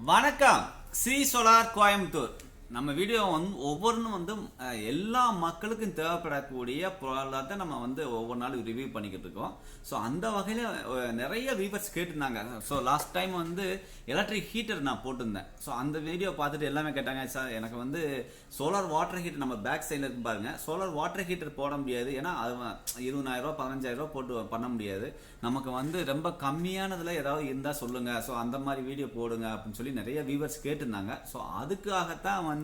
வணக்கம் ஸ்ரீ சோலார் கோயம்புத்தூர். நம்ம வீடியோ ஒவ்வொன்றும் எல்லா மக்களுக்கும் தேவைப்படக்கூடிய பொருளாதாரத்தை நம்ம ஒவ்வொரு நாளும் ரிவ்யூ பண்ணிக்கிட்டு இருக்கோம். ஸோ அந்த வகையில் நிறைய வியூவர்ஸ் கேட்டிருந்தாங்க. So last time electric heater நான் போட்டிருந்தேன். ஸோ அந்த வீடியோ பார்த்துட்டு எல்லாமே கேட்டாங்க, சார் எனக்கு சோலார் வாட்டர் ஹீட்டர் நம்ம பேக் சைடில் இருக்கு பாருங்க, சோலார் வாட்டர் ஹீட்டர் போட முடியாது, ஏன்னா அது 20,000 15,000 போட்டு பண்ண முடியாது, நமக்கு ரொம்ப கம்மியானதில் ஏதாவது இருந்தால் சொல்லுங்கள், ஸோ அந்த மாதிரி வீடியோ போடுங்க அப்படின்னு சொல்லி நிறைய வியூவர்ஸ் கேட்டிருந்தாங்க. ஸோ அதுக்காகத்தான்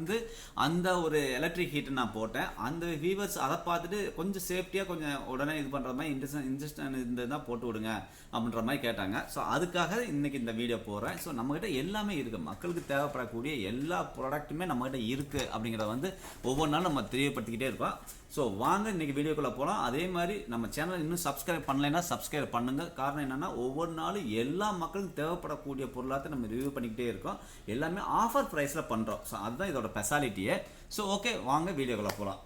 அந்த ஒரு எலக்ட்ரிக் ஹீட்டர் நான் போட்டேன். அந்த வியூவர்ஸ் அதை பார்த்துட்டு கொஞ்சம் சேஃப்டியாக கொஞ்சம் உடனே இது பண்ணுற மாதிரி இன்ட்ரெஸ்ட் இருந்ததுதான் போட்டு விடுங்க அப்படின்ற மாதிரி கேட்டாங்க. ஸோ அதுக்காக இன்னைக்கு இந்த வீடியோ போடுறேன். ஸோ நம்மகிட்ட எல்லாமே இருக்குது, மக்களுக்கு தேவைப்படக்கூடிய எல்லா ப்ராடக்ட்டுமே நம்மகிட்ட இருக்குது அப்படிங்கிறத ஒவ்வொரு நாளும் நம்ம தெரியப்படுத்திக்கிட்டே இருக்கோம். ஸோ வாங்க இன்னைக்கு வீடியோக்குள்ளே போகலாம். அதே மாதிரி நம்ம சேனல் இன்னும் சப்ஸ்கிரைப் பண்ணலைன்னா சப்ஸ்கிரைப் பண்ணுங்கள். காரணம் என்னென்னா ஒவ்வொரு நாளும் எல்லா மக்களுக்கும் தேவைப்படக்கூடிய பொருளாக நம்ம ரிவ்யூ பண்ணிக்கிட்டே இருக்கோம். எல்லாமே ஆஃபர் ப்ரைஸில் பண்ணுறோம். ஸோ அதுதான் இதோட ஸ்பெஷாலிட்டியே. ஸோ ஓகே வாங்க வீடியோக்குள்ளே போகலாம்.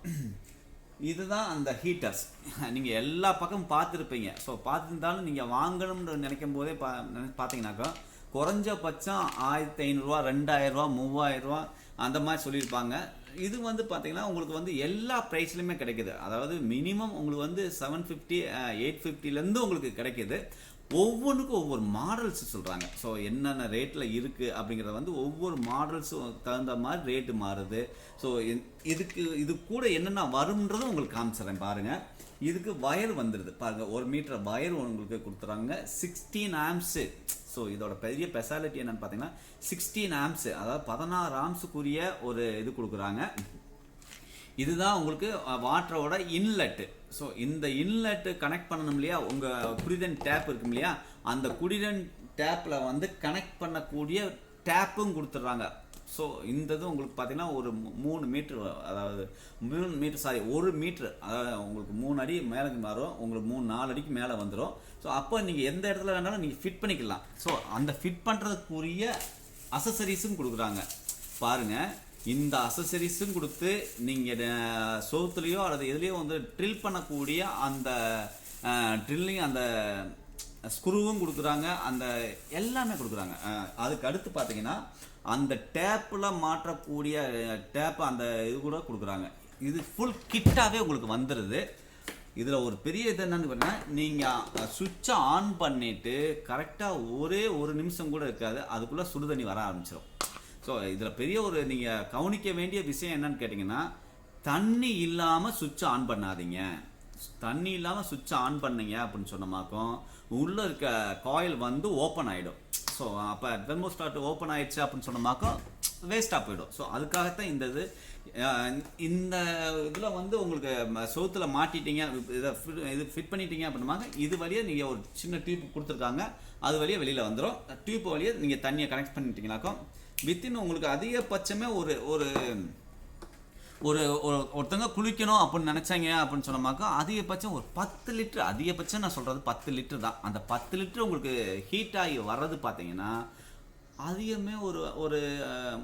இதுதான் அந்த ஹீட்டர்ஸ். நீங்கள் எல்லா பக்கமும் பார்த்துருப்பீங்க. ஸோ பார்த்துருந்தாலும் நீங்கள் வாங்கணும்னு நினைக்கும் போதே பார்த்தீங்கன்னாக்கா குறைஞ்சபட்சம் 1,500 2,000 3,000 அந்த மாதிரி சொல்லியிருப்பாங்க. இது பார்த்தீங்கன்னா உங்களுக்கு எல்லா ப்ரைஸ்லையுமே கிடைக்குது. அதாவது மினிமம் உங்களுக்கு 750 850லேருந்து உங்களுக்கு கிடைக்குது. ஒவ்வொன்றுக்கும் ஒவ்வொரு மாடல்ஸ் சொல்கிறாங்க. ஸோ என்னென்ன ரேட்டில் இருக்குது அப்படிங்கிறத ஒவ்வொரு மாடல்ஸும் தகுந்த மாதிரி ரேட்டு மாறுது. ஸோ இது கூட என்னென்ன வரும்ன்றதும் உங்களுக்கு காமிச்சிட்றேன் பாருங்கள். இதுக்கு வயர் வந்துடுது பாருங்கள், 1 மீட்டர் வயர் உங்களுக்கு கொடுத்துறாங்க. 16 ஆம்ஸு. ஸோ இதோட பெரிய ஸ்பெஷாலிட்டி என்னென்னு பார்த்தீங்கன்னா 16 ஆம்ஸு, அதாவது 16 ஆம்ஸுக்குரிய ஒரு இது கொடுக்குறாங்க. இதுதான் உங்களுக்கு வாட்டரோட இன்லெட்டு. ஸோ இந்த இன்லெட்டு கனெக்ட் பண்ணணும் இல்லையா, உங்கள் குடிதன் டேப் இருக்கும் இல்லையா, அந்த குடிதன் டேப்பில் கனெக்ட் பண்ணக்கூடிய டேப்பும் கொடுத்துட்றாங்க. ஸோ இந்த இது உங்களுக்கு பார்த்தீங்கன்னா ஒரு 3 மீட்ரு, அதாவது 1 மீட்ரு, அதாவது உங்களுக்கு 3 அடி மேலே மாறும், உங்களுக்கு 4 அடிக்கு மேலே வந்துடும். ஸோ அப்போ நீங்கள் எந்த இடத்துல வேணாலும் நீங்கள் ஃபிட் பண்ணிக்கலாம். ஸோ அந்த ஃபிட் பண்ணுறதுக்குரிய அசசரிஸும் கொடுக்குறாங்க பாருங்கள். இந்த அசசரிஸும் கொடுத்து நீங்கள் சோத்துலேயோ அல்லது எதுலேயோ ட்ரில் பண்ணக்கூடிய அந்த ட்ரில்லிங் அந்த ஸ்க்ரூவும் கொடுக்குறாங்க, அந்த எல்லாமே கொடுக்குறாங்க. அதுக்கு அடுத்து பார்த்தீங்கன்னா அந்த டேப்பில் மாற்றக்கூடிய டேப்பு அந்த இது கூட கொடுக்குறாங்க. இது ஃபுல் கிட்டாகவே உங்களுக்கு வந்துடுது. இதில் ஒரு பெரிய இது என்னன்னு பார்த்தீங்கன்னா, நீங்கள் சுவிட்சை ஆன் பண்ணிவிட்டு கரெக்டாக ஒரே 1 நிமிஷம் கூட இருக்காது, அதுக்குள்ளே சுடு தண்ணி வர ஆரம்பிச்சிடும். ஸோ இதில் பெரிய ஒரு நீங்கள் கவனிக்க வேண்டிய விஷயம் என்னன்னு கேட்டிங்கன்னா, தண்ணி இல்லாமல் சுவிட்சை ஆன் பண்ணாதீங்க. தண்ணி இல்லாமல் சுவிட்சை ஆன் பண்ணீங்க அப்படின்னு சொன்னமாக்கும் உள்ளே இருக்க காயில் ஓப்பன் ஆகிடும். ஸோ அப்போ தெர்மோஸ்டாட் ஓப்பன் ஆகிடுச்சு அப்படின்னு சொன்னமாக்கும் வேஸ்ட்டாக போயிடும். ஸோ அதுக்காகத்தான் இந்த இந்த இதில் உங்களுக்கு சோத்தில் மாட்டிட்டீங்க, இது ஃபிட் பண்ணிட்டீங்க அப்படின்னாங்க, இது வழியாக நீங்கள் ஒரு சின்ன டியூப் கொடுத்துருக்காங்க, அது வழியாக வெளியில் வந்துடும். டியூப் வழியாக நீங்கள் தண்ணியை கனெக்ட் பண்ணிட்டீங்கனாக்கும் வித்தின் உங்களுக்கு அதிகபட்சமே ஒருத்தங்க குளிக்கணும் அப்படின்னு நினச்சாங்க அப்படின்னு சொன்னமாக்கா அதிகபட்சம் ஒரு 10 லிட்டர், அதிகபட்சம் நான் சொல்கிறது 10 லிட்டர் தான். அந்த 10 லிட்டர் உங்களுக்கு ஹீட் ஆகி வர்றது பார்த்தீங்கன்னா அதிகமே ஒரு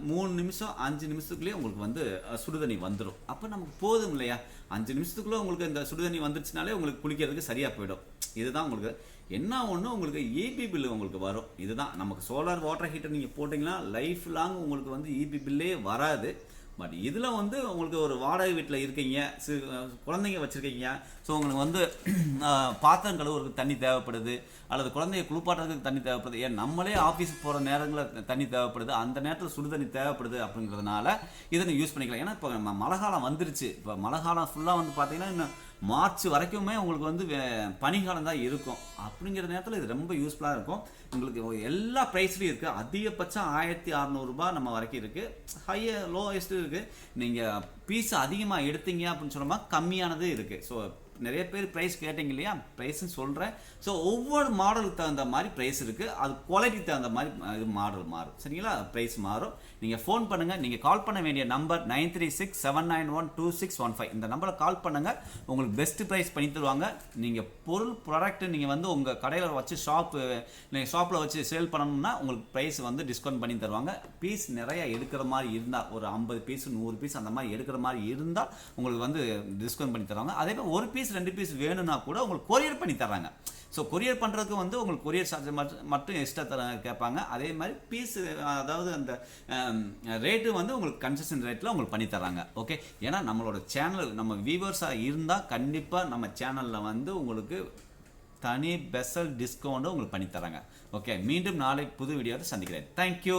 3 நிமிஷம் 5 நிமிஷத்துக்குள்ளேயே உங்களுக்கு சுடுதண்ணி வந்துடும். அப்போ நமக்கு போதும் இல்லையா, 5 நிமிஷத்துக்குள்ளே உங்களுக்கு இந்த சுடுதண்ணி வந்துருச்சுனாலே உங்களுக்கு குளிக்கிறதுக்கு சரியாக போயிடும். இதுதான் உங்களுக்கு என்ன ஒன்று, உங்களுக்கு இபி பில்லு உங்களுக்கு வரும். இதுதான் நமக்கு சோலார் வாட்டர் ஹீட்டர் நீங்கள் போட்டிங்கன்னா லைஃப் லாங் உங்களுக்கு இபி பில்லே வராது. பட் இதில் உங்களுக்கு ஒரு வாடகை வீட்டில் இருக்கீங்க, குழந்தைங்க வச்சுருக்கீங்க, ஸோ உங்களுக்கு பாத்திரம் கழுவுறதுக்கு தண்ணி தேவைப்படுது, அல்லது குழந்தைய குளிப்பாட்டுறதுக்கு தண்ணி தேவைப்படுது, ஏன் நம்மளே ஆஃபீஸுக்கு போகிற நேரங்களில் தண்ணி தேவைப்படுது, அந்த நேரத்தில் சுடு தண்ணி தேவைப்படுது அப்படிங்கிறதுனால இதை நீங்கள் யூஸ் பண்ணிக்கலாம். ஏன்னா இப்போ மழை காலம் வந்துருச்சு. இப்போ மழை காலம் ஃபுல்லாக பார்த்தீங்கன்னா இன்னும் மார்ச் வரைக்குமே உங்களுக்கு பனிக்காலம் தான் இருக்கும். அப்படிங்கிற நேரத்தில் இது ரொம்ப யூஸ்ஃபுல்லாக இருக்கும். உங்களுக்கு எல்லா ப்ரைஸ்லையும் இருக்குது. அதிகபட்சம் 1,600 ரூபாய் நம்ம வரைக்கும் இருக்குது, லோயஸ்ட்டு இருக்குது. நீங்கள் பீஸ் அதிகமாக எடுத்தீங்க அப்படின்னு சொன்னோம்னா கம்மியானது இருக்குது. ஸோ நிறைய பேர் ப்ரைஸ் கேட்டிங்க இல்லையா, ப்ரைஸ்ன்னு சொல்கிறேன். ஸோ ஒவ்வொரு மாடலுக்கு தகுந்த மாதிரி ப்ரைஸ் இருக்குது, அது குவாலிட்டிக்கு தகுந்த மாதிரி இது மாடல் மாறும். சரிங்களா, ப்ரைஸ் மாறும். நீங்கள் ஃபோன் பண்ணுங்கள். நீங்கள் கால் பண்ண வேண்டிய நம்பர் 9367912615. இந்த நம்பரை கால் பண்ணுங்கள், உங்களுக்கு பெஸ்ட்டு ப்ரைஸ் பண்ணி தருவாங்க. நீங்கள் ப்ராடக்ட்டு நீங்கள் உங்கள் கடையில் வச்சு நீங்கள் ஷாப்பில் வச்சு சேல் பண்ணணும்னா உங்களுக்கு ப்ரைஸ் டிஸ்கவுண்ட் பண்ணி தருவாங்க. பீஸ் நிறையா எடுக்கிற மாதிரி இருந்தால், ஒரு 50 பீஸ் 100 பீஸ் அந்த மாதிரி எடுக்கிற மாதிரி இருந்தால் உங்களுக்கு டிஸ்கவுண்ட் பண்ணி தருவாங்க. அதே மாதிரி 1 பீஸ் 2 பீஸ் வேணும்னா கூட உங்களுக்கு கொரியர் பண்ணி தராங்க. ஸோ கொரியர் பண்ணுறதுக்கு வந்து உங்களுக்கு கொரியர் சார்ஜ் மட்டும் எக்ஸ்ட்ரா கேட்பாங்க. அதே மாதிரி பீஸ் அதாவது அந்த ரேட்டு வந்து உங்களுக்கு கன்செஷன் ரேட்டில் உங்களுக்கு பண்ணி தராங்க. ஓகே, ஏன்னா நம்மளோட சேனல் நம்ம வியூவர்ஸாக இருந்தால் கண்டிப்பாக நம்ம சேனலில் வந்து உங்களுக்கு தனி ஸ்பெஷல் டிஸ்கவுண்ட்டும் உங்களுக்கு பண்ணி தராங்க. ஓகே, மீண்டும் நாளை புது வீடியோவை சந்திக்கிறேன். தேங்க்யூ.